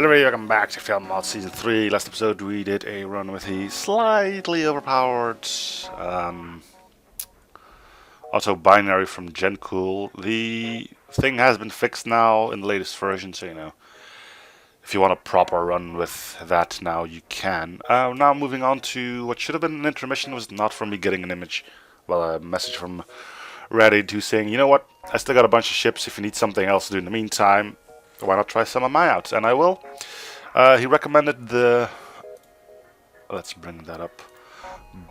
Hello, welcome back to FTL Mods Season 3. Last episode we did a run with the slightly overpowered auto binary from Gencool. The thing has been fixed now in the latest version, so you know, if you want a proper run with that now, you can. Now moving on to what should have been an intermission, was not from me getting an image, well, a message from Reddit who's saying, you know what, I still got a bunch of ships. If you need something else to do in the meantime, why not try some of mine out? And I will. He recommended the, let's bring that up,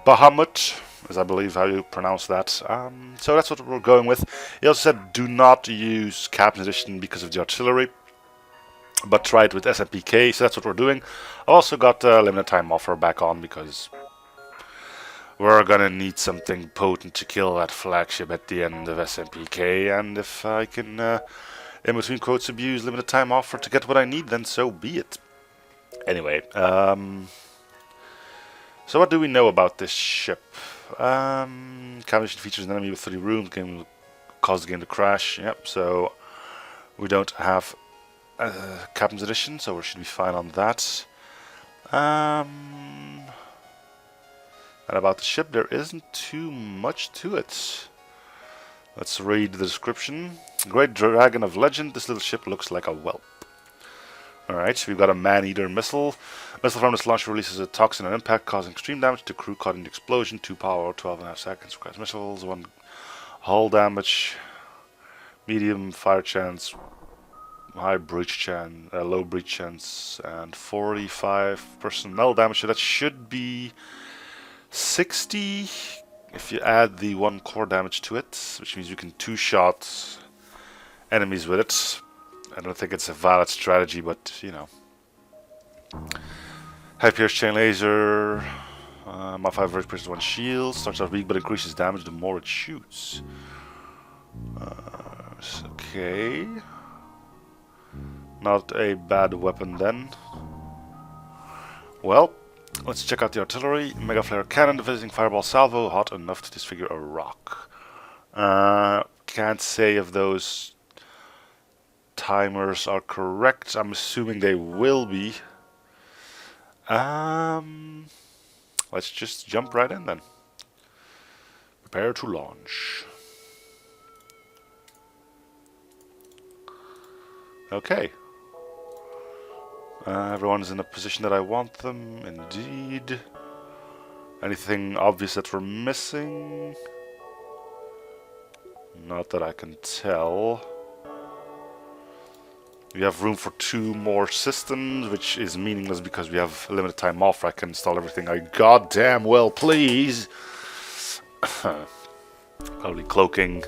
Bahamut, is I believe how you pronounce that. So that's what we're going with. He also said do not use Captain's Edition because of the artillery, but try it with SMPK, so that's what we're doing. I also got a limited time offer back on because we're gonna need something potent to kill that flagship at the end of SMPK, and if I can, in between quotes, abuse limited time offer to get what I need, then so be it. Anyway, so what do we know about this ship? Combination features an enemy with 3 rooms. Game will cause the game to crash. Yep, so we don't have Captain's Edition, so we should be fine on that. And about the ship, there isn't too much to it. Let's read the description. Great Dragon of Legend, this little ship looks like a whelp. Alright, we've got a man-eater missile. Missile from this launcher releases a toxin on impact, causing extreme damage to crew caught in the explosion. 2 power, 12.5 seconds. Requires missiles, 1 hull damage, medium fire chance, high breach chance, low breach chance, and 45 personnel damage. So that should be 60 if you add the 1 core damage to it, which means you can 2-shot enemies with it. I don't think it's a valid strategy, but you know. High pierce chain laser, modify verge pierces 1 shield, starts out weak but increases damage the more it shoots. Okay. Not a bad weapon then. Well, let's check out the artillery. Mega flare cannon, the visiting fireball salvo, hot enough to disfigure a rock. Can't say if those timers are correct. I'm assuming they will be. Let's just jump right in then. Prepare to launch. Okay. Everyone's in a position that I want them, indeed. Anything obvious that we're missing? Not that I can tell. We have room for 2 more systems, which is meaningless because we have a limited time offer. I can install everything I goddamn well please. Probably cloaking.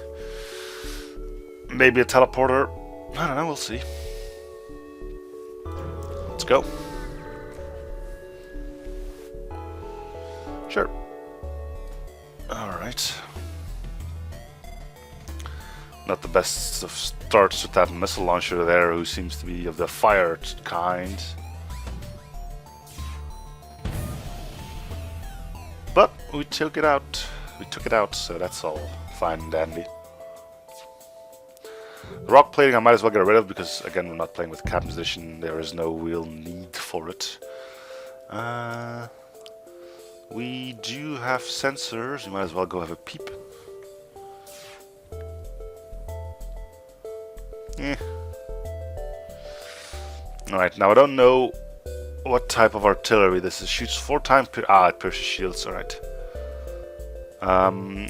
Maybe a teleporter. I don't know, we'll see. Let's go. Sure. Alright. Not the best of starts with that missile launcher there, who seems to be of the fire kind. But we took it out. So that's all fine and dandy. The rock plating I might as well get rid of because, again, we're not playing with Captain's Edition. There is no real need for it. We do have sensors. You might as well go have a peep. Alright, now I don't know what type of artillery this is. Shoots 4 times per... it pierces shields, alright.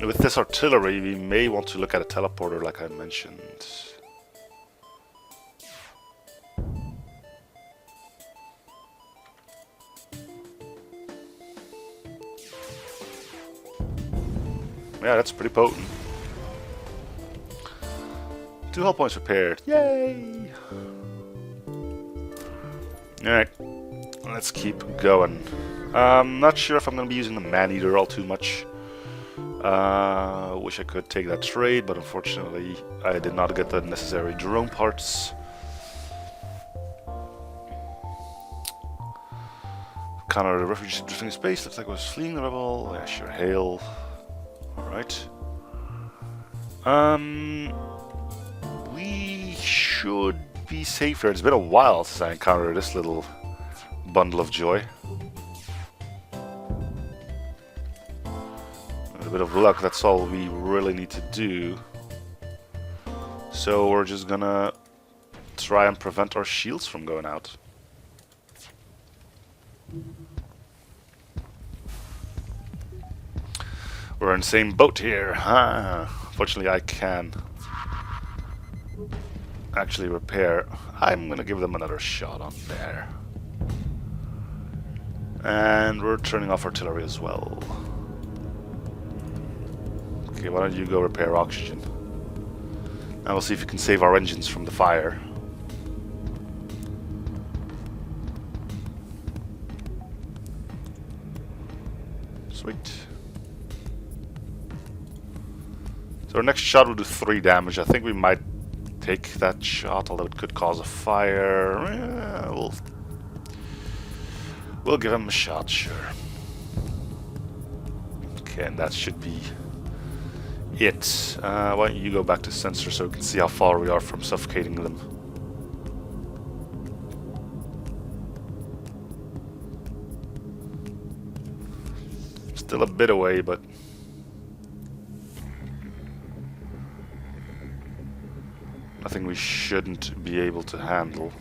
With this artillery, we may want to look at a teleporter like I mentioned. Yeah, that's pretty potent. 2 hull points repaired. Yay! Alright, let's keep going. Not sure if I'm going to be using the man-eater all too much. Wish I could take that trade, but unfortunately I did not get the necessary drone parts. Counter the refugees drifting in space. Looks like I was fleeing the rebel. Yeah, sure, hail. Alright. We should be safer. It's been a while since I encountered this little bundle of joy. A bit of luck, that's all we really need to do. So we're just gonna try and prevent our shields from going out. We're in the same boat here. Fortunately, I can actually repair. I'm gonna give them another shot on there. And we're turning off artillery as well. Okay, why don't you go repair oxygen? And we'll see if we can save our engines from the fire. Sweet. So our next shot will do 3 damage. I think we might take that shot, although it could cause a fire. We'll give him a shot, sure. Okay, and that should be it. Why don't you go back to sensor so we can see how far we are from suffocating them. Still a bit away, but nothing we shouldn't be able to handle.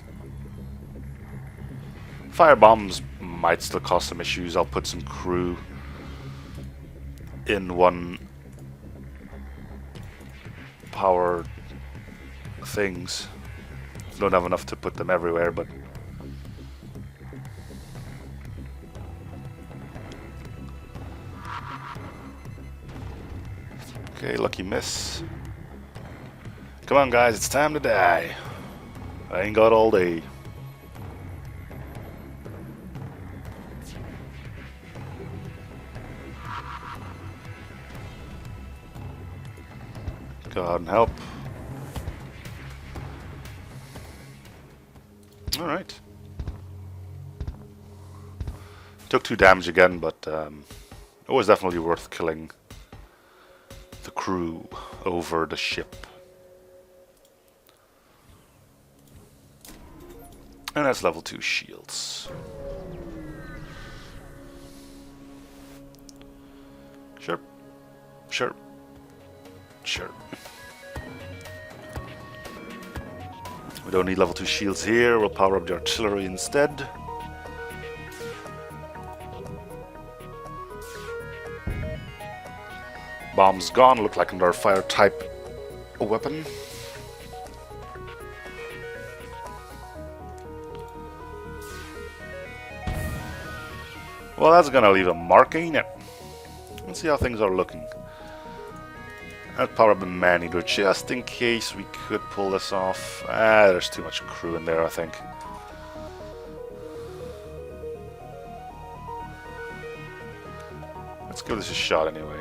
Fire bombs might still cause some issues. I'll put some crew in one power things. Don't have enough to put them everywhere, but okay, lucky miss. Come on guys, it's time to die. I ain't got all day. Go ahead and help. Alright. Took 2 damage again, but it was definitely worth killing the crew over the ship. And that's level 2 shields. Sure. Sure. Sure. We don't need level 2 shields here. We'll power up the artillery instead. Bomb's gone. Look like another fire type weapon. Well, that's gonna leave a mark, ain't it? Let's see how things are looking. I'll power up the man-eater just in case we could pull this off. There's too much crew in there, I think. Let's give this a shot anyway.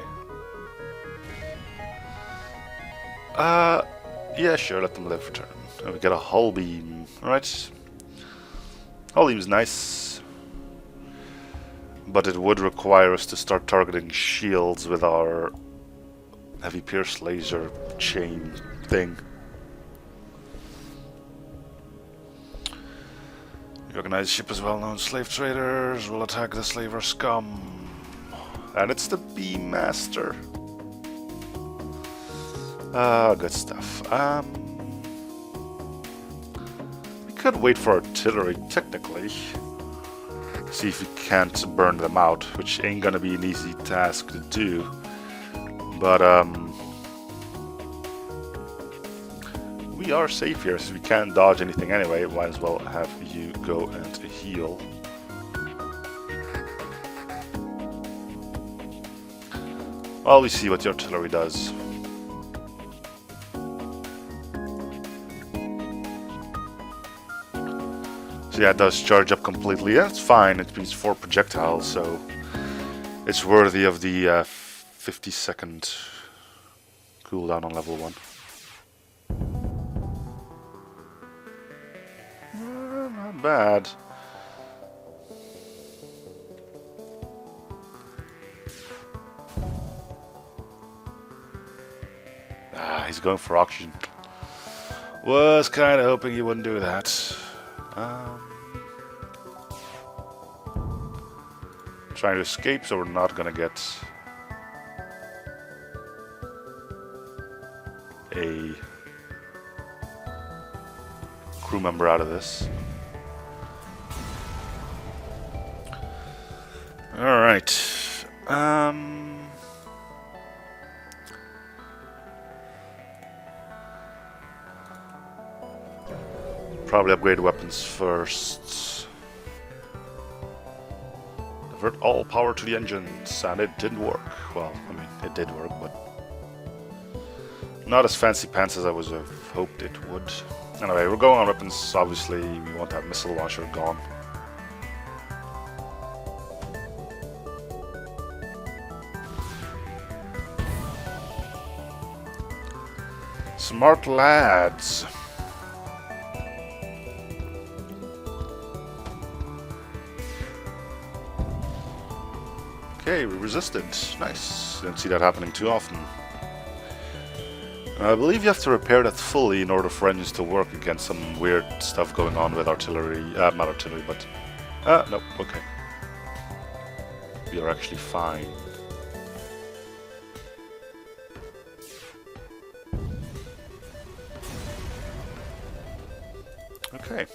Yeah, sure, let them live for turn. And we get a hull beam. Alright. Hull beam's nice. But it would require us to start targeting shields with our heavy pierce laser chain thing. The organized ship is well-known slave traders will attack the slaver scum. And it's the Beam Master. Good stuff. We could wait for artillery, technically. See if we can't burn them out, which ain't gonna be an easy task to do. But, we are safe here, since we can't dodge anything anyway. Might as well have you go and heal. Well, we see what the artillery does. So yeah, it does charge up completely. That's fine, it means 4 projectiles, so it's worthy of the 50-second cooldown on level 1. Not bad. He's going for oxygen. Was kind of hoping you wouldn't do that. Um, trying to escape, so we're not gonna get a crew member out of this. Alright. Probably upgrade weapons first. Divert all power to the engines, and it didn't work. Well, I mean, it did work, but not as fancy pants as I was hoped it would. Anyway, we're going on weapons. Obviously, we want that missile launcher gone. Smart lads. Okay, we resisted. Nice. Didn't see that happening too often. I believe you have to repair that fully in order for engines to work against some weird stuff going on with artillery. Not artillery, but... nope, okay. We are actually fine. Okay.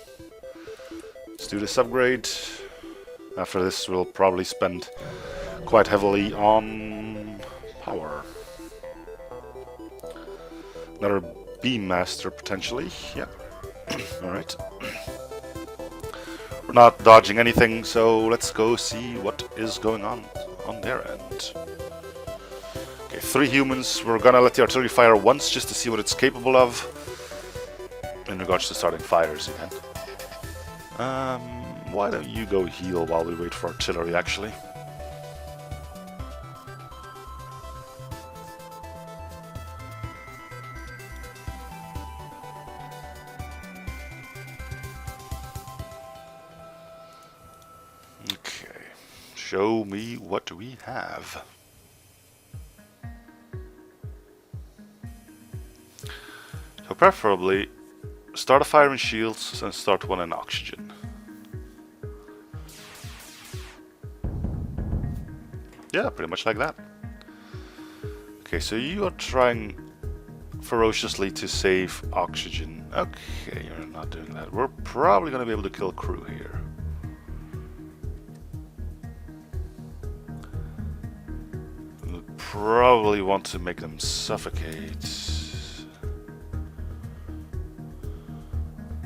Let's do this upgrade. After this, we'll probably spend quite heavily on power. Another beam master potentially. Yeah. Alright. We're not dodging anything, so let's go see what is going on their end. Okay, 3 humans. We're gonna let the artillery fire once just to see what it's capable of in regards to starting fires again. Why don't you go heal while we wait for artillery, actually? Okay, show me what we have. So preferably start a fire in shields and start one in oxygen. Yeah, pretty much like that. Okay, so you are trying ferociously to save oxygen. Okay, you're not doing that. We're probably going to be able to kill crew here. We'll probably want to make them suffocate.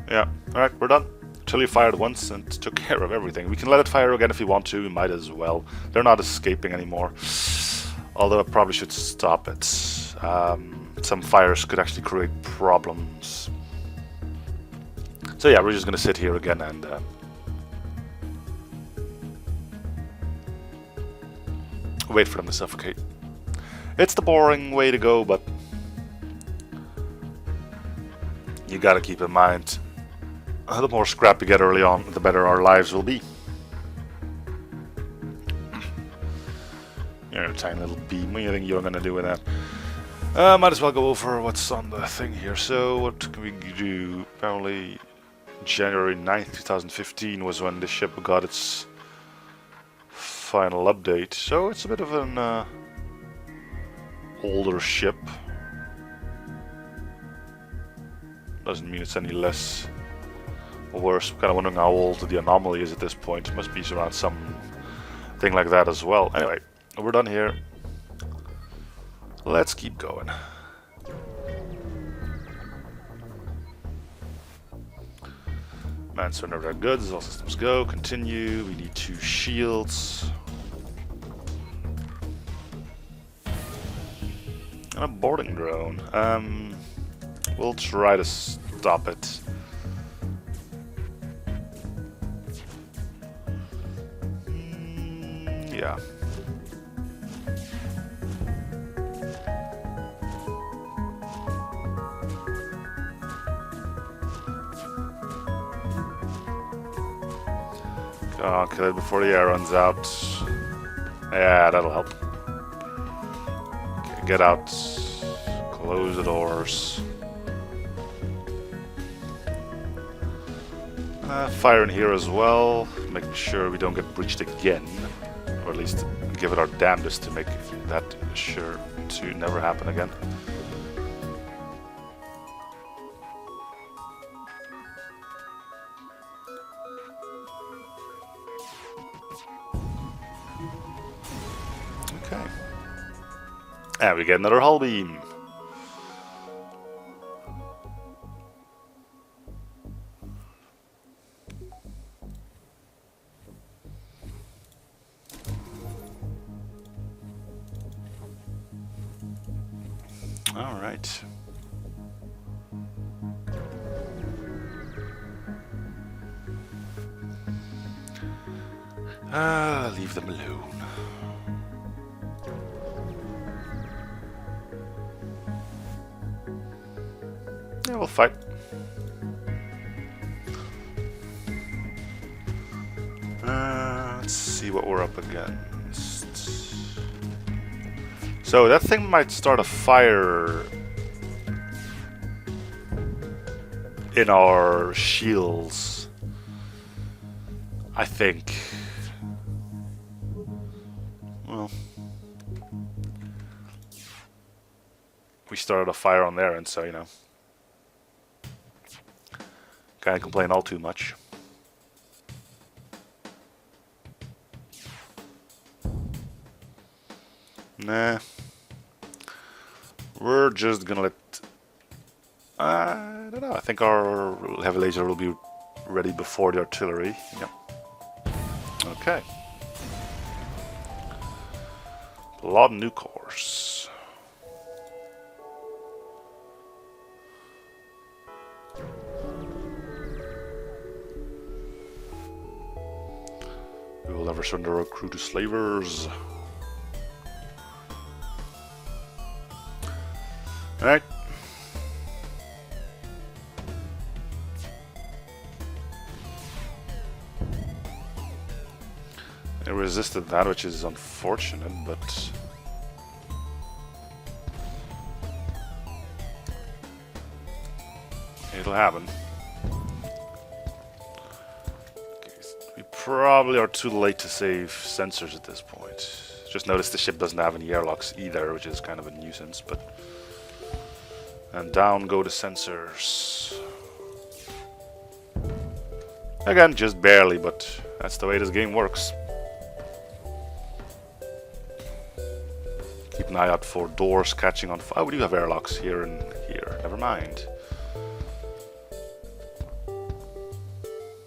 Yeah, alright, we're done. Artillery fired once and took care of everything. We can let it fire again if we want to, we might as well. They're not escaping anymore. Although I probably should stop it. Some fires could actually create problems. So yeah, we're just gonna sit here again and wait for them to suffocate. It's the boring way to go, but you gotta keep in mind, the more scrap we get early on, the better our lives will be. You're a tiny little beam. What do you think you're gonna do with that? Might as well go over what's on the thing here. So, what can we do? Apparently, January 9th, 2015 was when the ship got its final update. So, it's a bit of an older ship. Doesn't mean it's any less or worse. I'm kind of wondering how old the anomaly is at this point. It must be around some thing like that as well. Anyway, we're done here. Let's keep going. Man surrender our goods. All systems go. Continue. We need 2 shields. And a boarding drone. We'll try to stop it. Yeah. Oh, kill it before the air runs out. Yeah, that'll help. Okay, get out. Close the doors. Fire in here as well, making sure we don't get breached again, or at least give it our damnedest to make that sure to never happen again. Okay. And we get another hull beam. All right. Leave them alone. Yeah, we'll fight. Let's see what we're up against. So that thing might start a fire in our shields, I think. Well, we started a fire on there, and so, you know, can't complain all too much. Nah. We're just gonna let... I don't know, I think our heavy laser will be ready before the artillery. Yep. Okay. A lot of new cores. We will never surrender our crew to slavers. Alright. It resisted that, which is unfortunate, but... it'll happen. Okay, we probably are too late to save sensors at this point. Just notice the ship doesn't have any airlocks either, which is kind of a nuisance, but... and down go the sensors. Again, just barely, but that's the way this game works. Keep an eye out for doors catching on fire. Oh, we do have airlocks here and here. Never mind.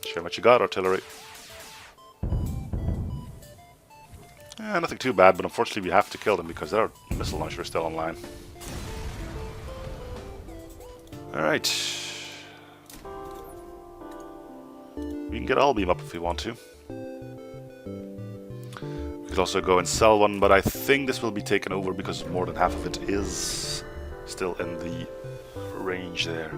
Show what you got, artillery. Nothing too bad, but unfortunately we have to kill them because their missile launcher is still online. Alright. We can get a hull beam up if we want to. We could also go and sell one, but I think this will be taken over because more than half of it is still in the range there.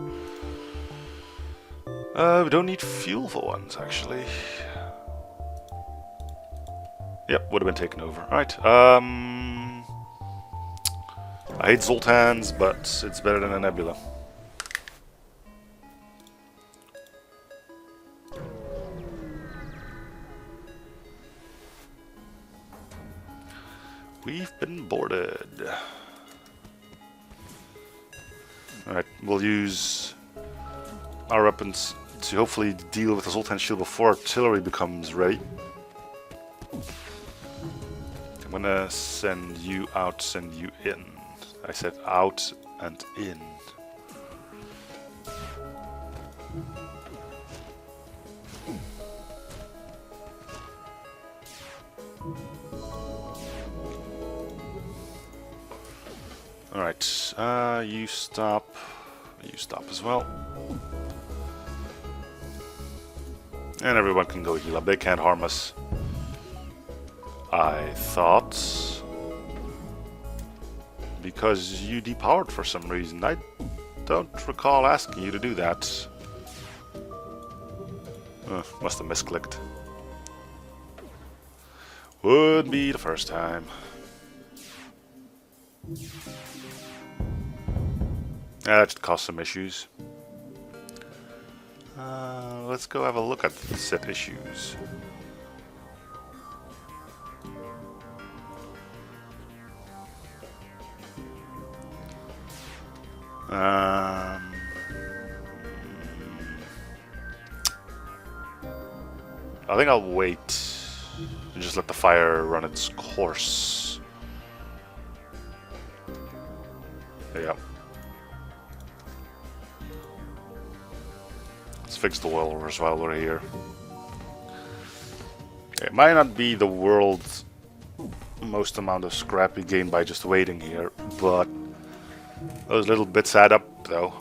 We don't need fuel for once, actually. Yep, would have been taken over. Alright, I hate Zoltans, but it's better than a Nebula. We've been boarded. Alright, we'll use our weapons to hopefully deal with the Zoltan shield before artillery becomes ready. I'm gonna send you out, send you in. I said out and in. Alright, you stop as well. And everyone can go heal up, they can't harm us. I thought... because you depowered for some reason. I don't recall asking you to do that. Must have misclicked. Would be the first time. That just caused some issues. Let's go have a look at the set issues. I think I'll wait and just let the fire run its course. Yeah. Let's fix the oilers while we're here. It might not be the world's most amount of scrap we gain by just waiting here, but those little bits add up, though.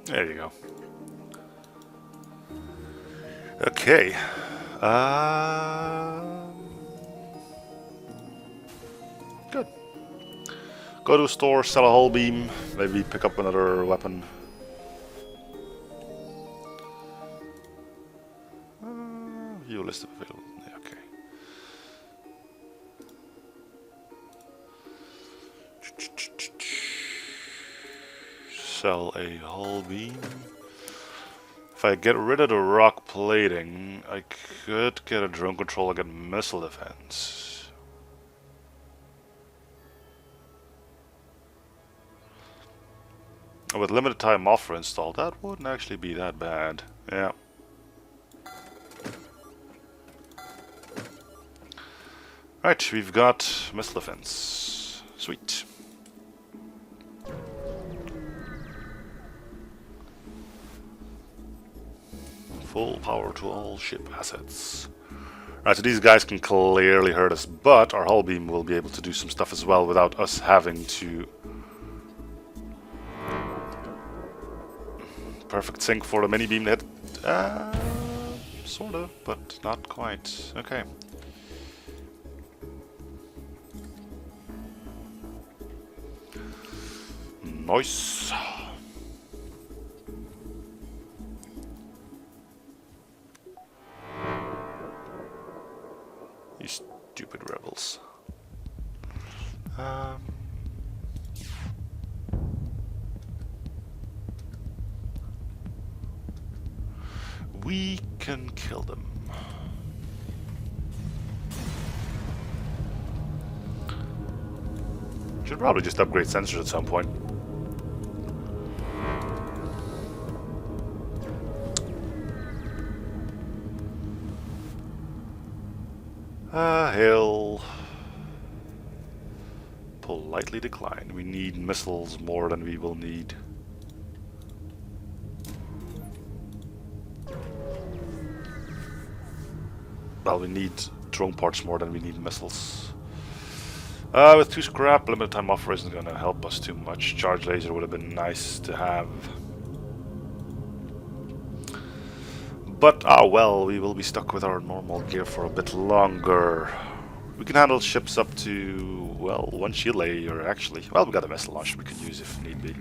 There you go. Okay. Good. Go to a store, sell a hull beam, maybe pick up another weapon. View list of available. Okay. Sell a hull beam. If I get rid of the rock plating, I could get a drone control and get missile defense. With limited time offer installed, that wouldn't actually be that bad. Yeah. Right, we've got missile defense. Sweet. Full power to all ship assets. Right, so these guys can clearly hurt us, but our hull beam will be able to do some stuff as well without us having to... Perfect sync for the mini beam that sorta, but not quite. Okay. Nice. You stupid rebels. We can kill them. Should probably just upgrade sensors at some point. He'll politely decline. We need missiles more than we will need. Well, we need drone parts more than we need missiles. With 2 scrap, limited time offer isn't going to help us too much. Charge laser would have been nice to have. But, well, we will be stuck with our normal gear for a bit longer. We can handle ships up to, well, 1 shield layer actually. Well, we got a missile launcher we can use if need be.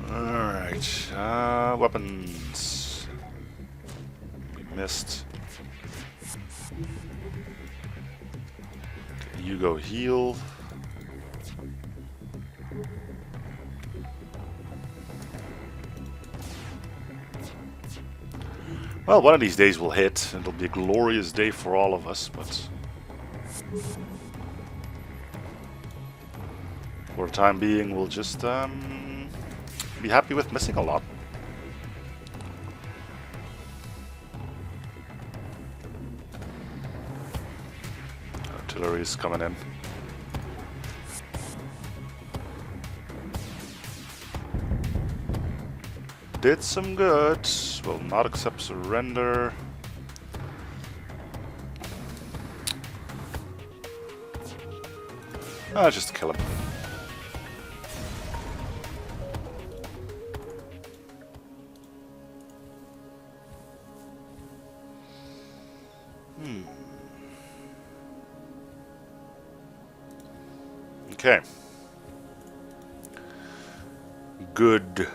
Alright, weapons. We missed. Okay, you go heal. Well, one of these days will hit, and it'll be a glorious day for all of us, but... for the time being, we'll just, be happy with missing a lot. Artillery is coming in. Did some good. Will not accept surrender. Just kill him. Okay. Good.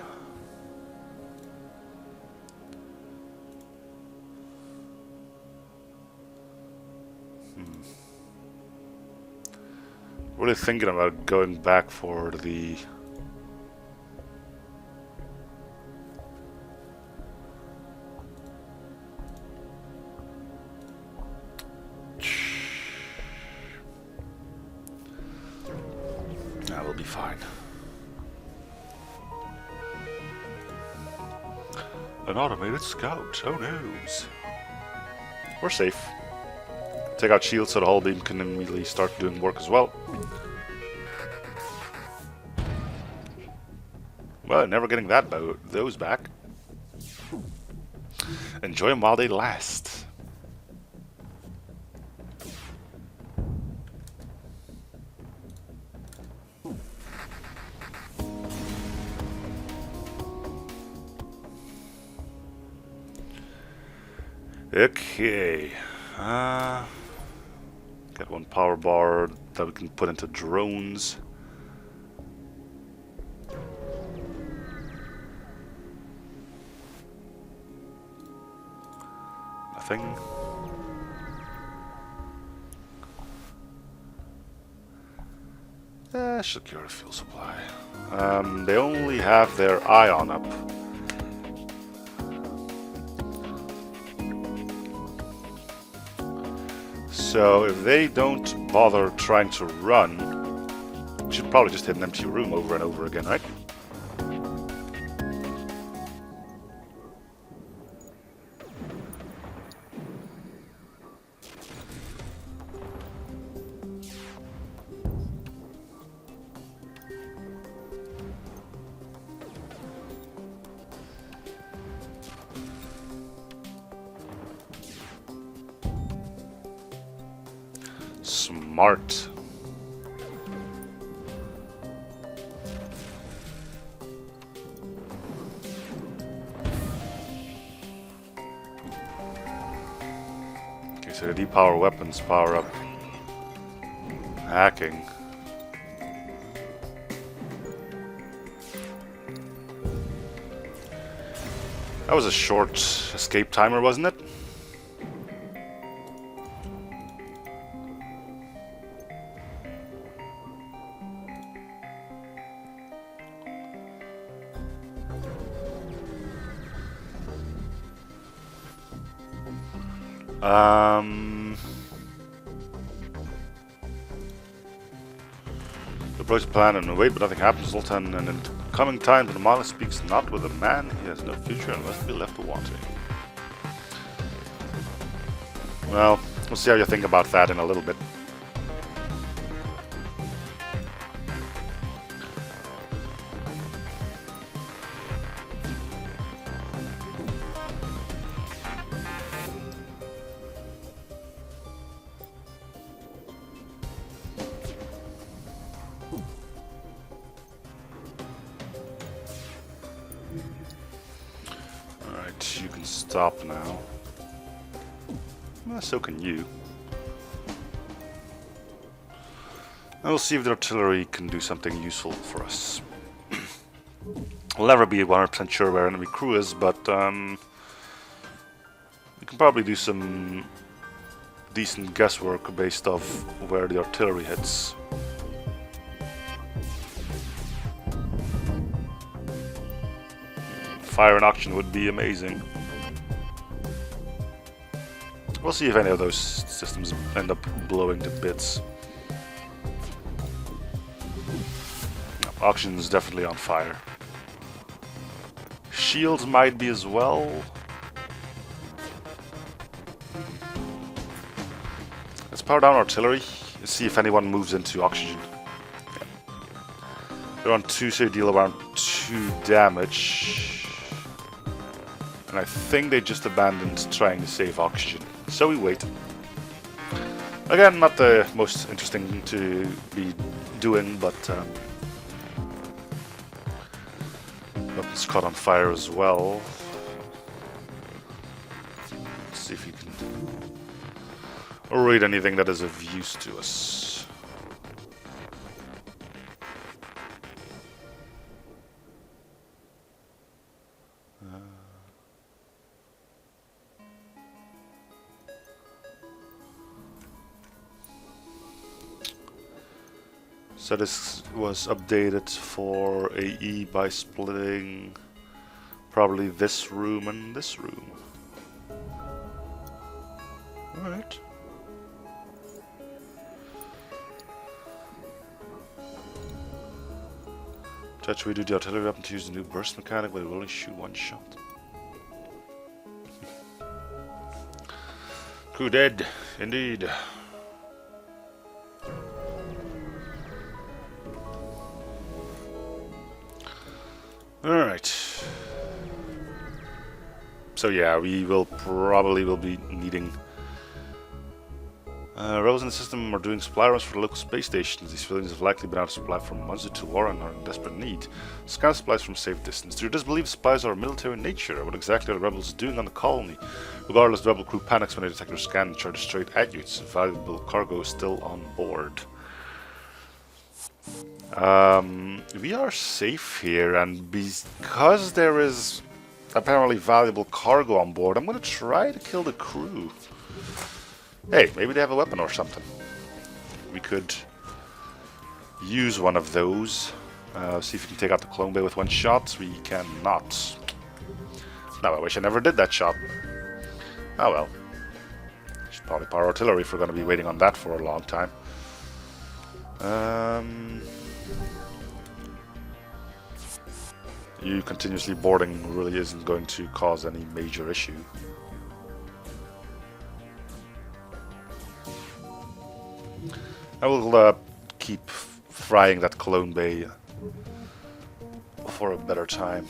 Really thinking about going back for the... That will be fine. An automated scout. Oh no. We're safe. Take out shields so the hull beam can immediately start doing work as well. Well, never getting those back. Enjoy them while they last. Okay. Got one power bar that we can put into drones. Nothing. Secure fuel supply. They only have their ion up. So if they don't bother trying to run, we should probably just hit an empty room over and over again, right? Smart. Okay, so the depower weapons power up. Hacking. That was a short escape timer, wasn't it? Approach the plan and wait, but nothing happens. Zoltan, and in coming time, the monarch speaks not with a man. He has no future and must be left wanting. Well, we'll see how you think about that in a little bit. You can stop now. Well, so can you. And we'll see if the artillery can do something useful for us. We'll never be 100% sure where enemy crew is, but we can probably do some decent guesswork based off where the artillery hits. Fire and auction would be amazing. We'll see if any of those systems end up blowing to bits. Auction's definitely on fire. Shields might be as well. Let's power down artillery and see if anyone moves into oxygen. They're on 2, so they deal around 2 damage. And I think they just abandoned trying to save oxygen. So we wait. Again, not the most interesting to be doing, but weapons caught on fire as well. Let's see if you can read anything that is of use to us. So this was updated for AE by splitting probably this room and this room. Alright. Touch, we do the artillery weapon to use the new burst mechanic, but it will only shoot one shot. Crew dead, indeed. Alright. So yeah, we will probably be needing rebels in the system are doing supply runs for the local space stations. These civilians have likely been out of supply for months due to war and are in desperate need. Scan supplies from safe distance. Do you disbelieve supplies are military in nature? What exactly are the rebels doing on the colony? Regardless, the rebel crew panics when they detect your scan and charge straight at you. Its valuable cargo is still on board. We are safe here, and because there is apparently valuable cargo on board, I'm going to try to kill the crew. Hey, maybe they have a weapon or something. We could use one of those. See if we can take out the clone bay with one shot. We cannot. No, I wish I never did that shot. Oh well. Should probably power artillery if we're going to be waiting on that for a long time. You continuously boarding really isn't going to cause any major issue. I will keep frying that clone bay for a better time.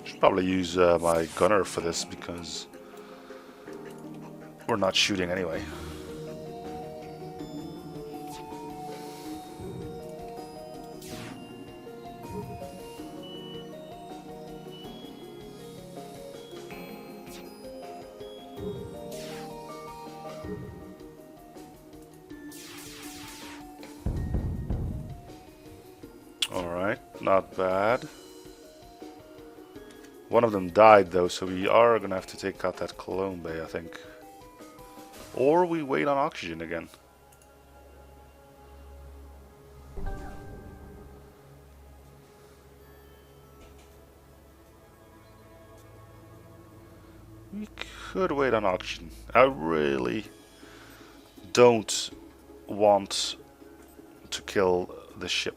Should probably use my gunner for this because we're not shooting anyway. Alright, not bad. One of them died though, so we are gonna have to take out that clone bay, I think. Or we wait on oxygen again. We could wait on oxygen. I really don't want to kill the ship.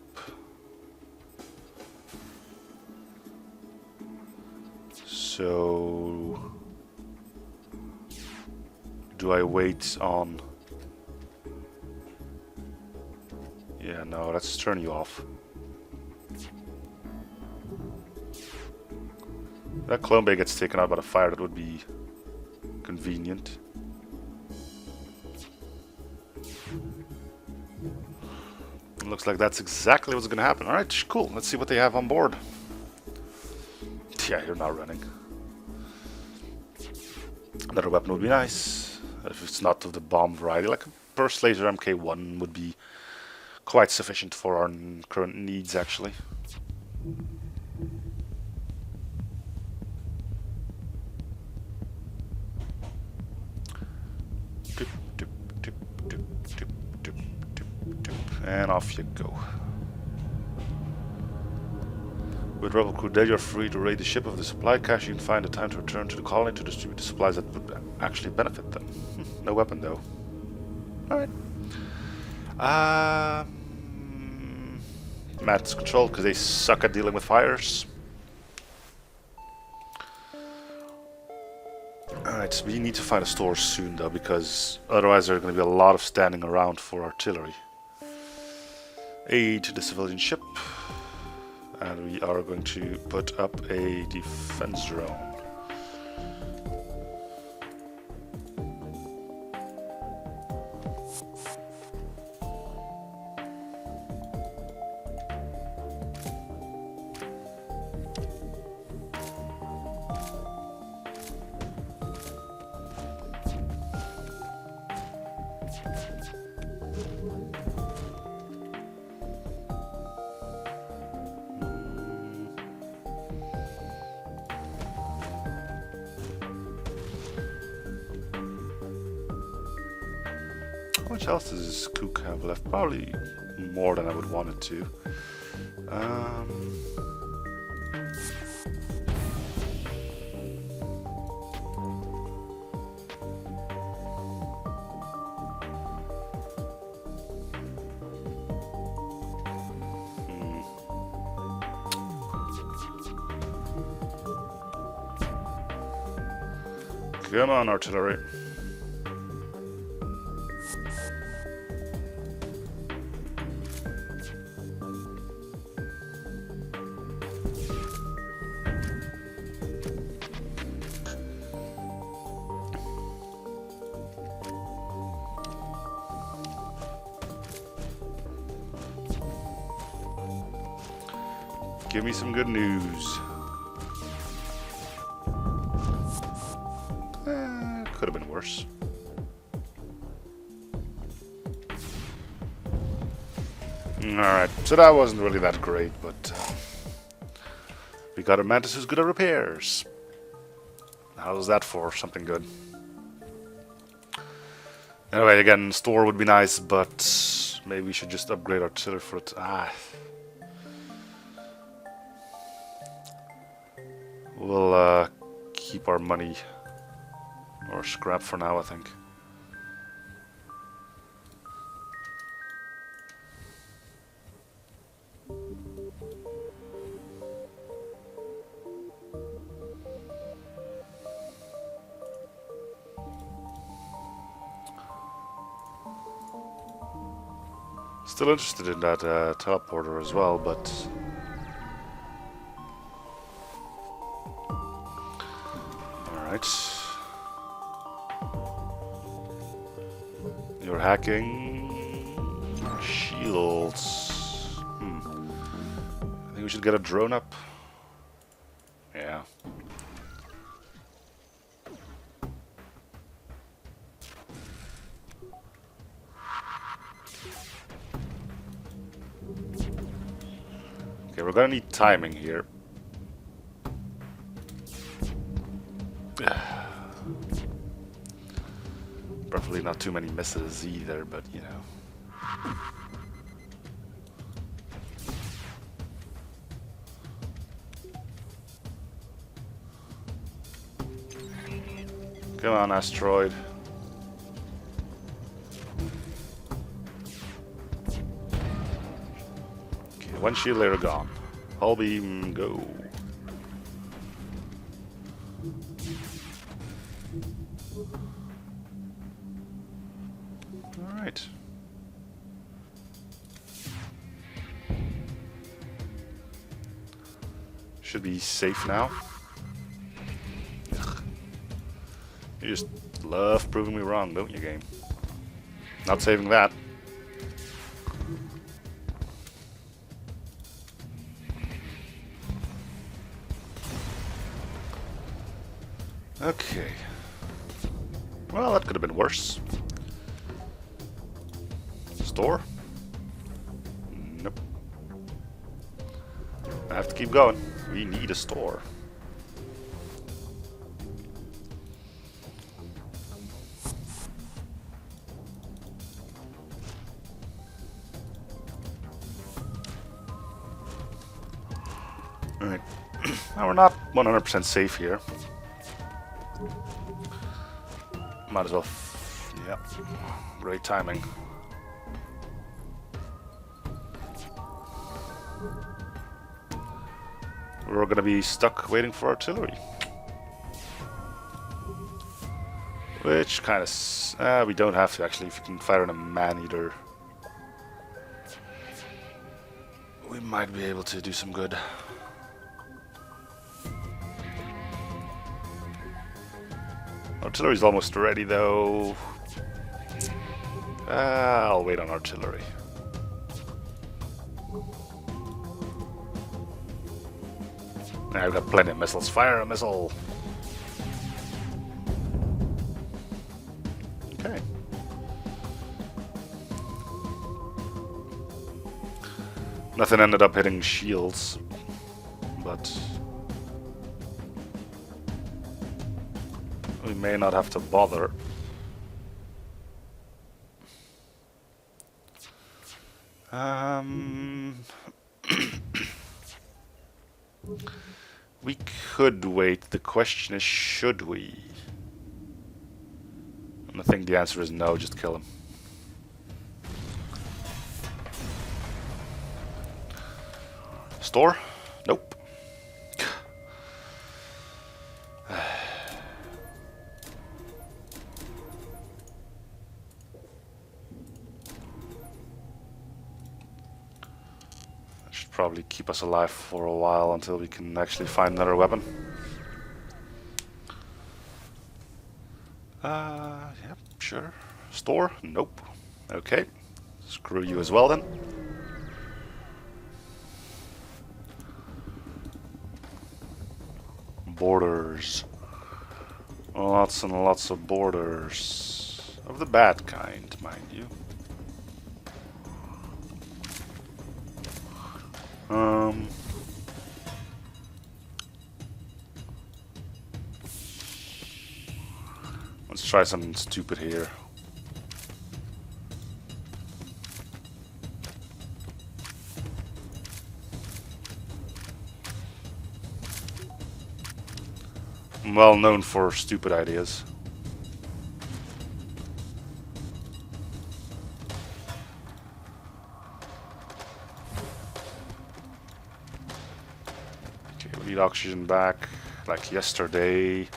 So do I wait on... Yeah, no, let's turn you off. If that clone bay gets taken out by the fire, that would be convenient. It looks like that's exactly what's going to happen. Alright, cool. Let's see what they have on board. Yeah, you're not running. Another weapon would be nice. If it's not of the bomb variety, like a burst laser MK1 would be quite sufficient for our current needs, actually. And off you go. With Rebel Crew dead, you're free to raid the ship of the supply cache. You can find the time to return to the colony to distribute the supplies that would actually benefit them. No weapon, though. Alright. Matt's controlled because they suck at dealing with fires. Alright, so we need to find a store soon, though, because otherwise there's going to be a lot of standing around for artillery. Aid to the civilian ship. And we are going to put up a defense drone. much else does this kook have left? Probably more than I would want it to. Come on, artillery. Give me some good news. Could have been worse. Alright, so that wasn't really that great, but we got a mantis who's good at repairs. How's that for something good? Anyway, again, store would be nice, but maybe we should just upgrade artillery for it. We'll keep our money or scrap for now, I think. Still interested in that teleporter as well, but alright. You're hacking shields. I think we should get a drone up. Yeah. Okay, we're gonna need timing here. Preferably not too many misses either, but you know. Come on, asteroid. Okay, one shield layer gone. Hull beam, go. Alright. Should be safe now. Ugh. You just love proving me wrong, don't you, game? Not saving that. Okay. Well, that could have been worse. Store? Nope. I have to keep going. We need a store. Alright. Now we're not 100% safe here. Might as well. Yep. Great timing. We're gonna be stuck waiting for artillery. Which kind of... we don't have to actually. If you can fire in a man-eater, we might be able to do some good. Artillery's almost ready though. I'll wait on artillery. I've got plenty of missiles. Fire a missile! Okay. Nothing ended up hitting shields, but we may not have to bother. We could wait. The question is, should we? And I think the answer is no, just kill him. Store? Nope. That should probably keep us alive for a while until we can actually find another weapon. Yep, sure. Store? Nope. Okay. Screw you as well then. Borders. Lots and lots of borders. Of the bad kind, mind you. Let's try something stupid here. I'm well known for stupid ideas. Okay, we need oxygen back, like yesterday.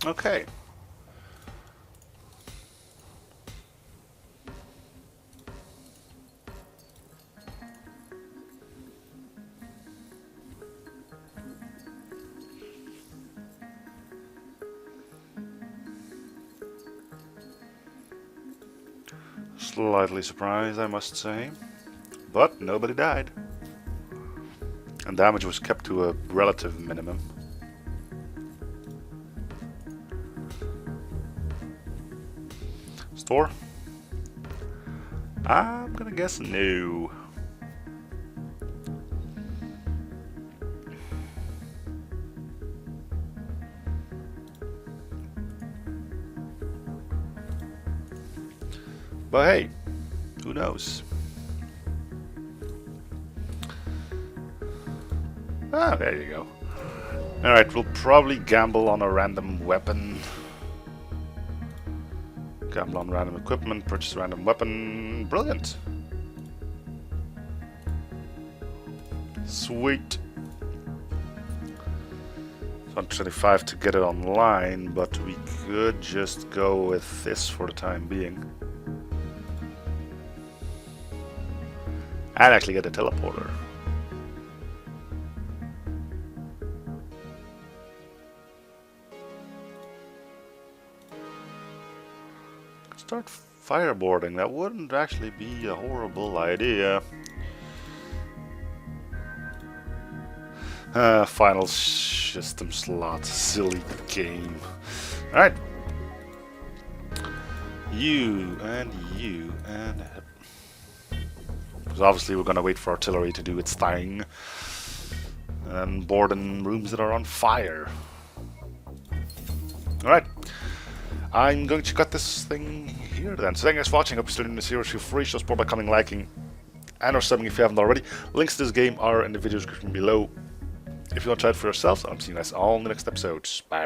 Okay. Slightly surprised, I must say. But nobody died. And damage was kept to a relative minimum. Store? I'm gonna guess no. But hey, who knows? Ah, there you go. Alright, we'll probably gamble on a random weapon. Gamble on random equipment, purchase a random weapon. Brilliant. Sweet. 125 to get it online, but we could just go with this for the time being. And actually get a teleporter. Start fireboarding. That wouldn't actually be a horrible idea. Final system slot. Silly game. Alright. You and you and... Because obviously we're going to wait for artillery to do its thing. And board in rooms that are on fire. Alright. I'm going to cut this thing here then. So thank you guys for watching. I hope you're still in the series. Feel free to show support by commenting, liking, and or subbing if you haven't already. Links to this game are in the video description below. If you want to try it for yourselves, I'll see you guys all in the next episode. Bye.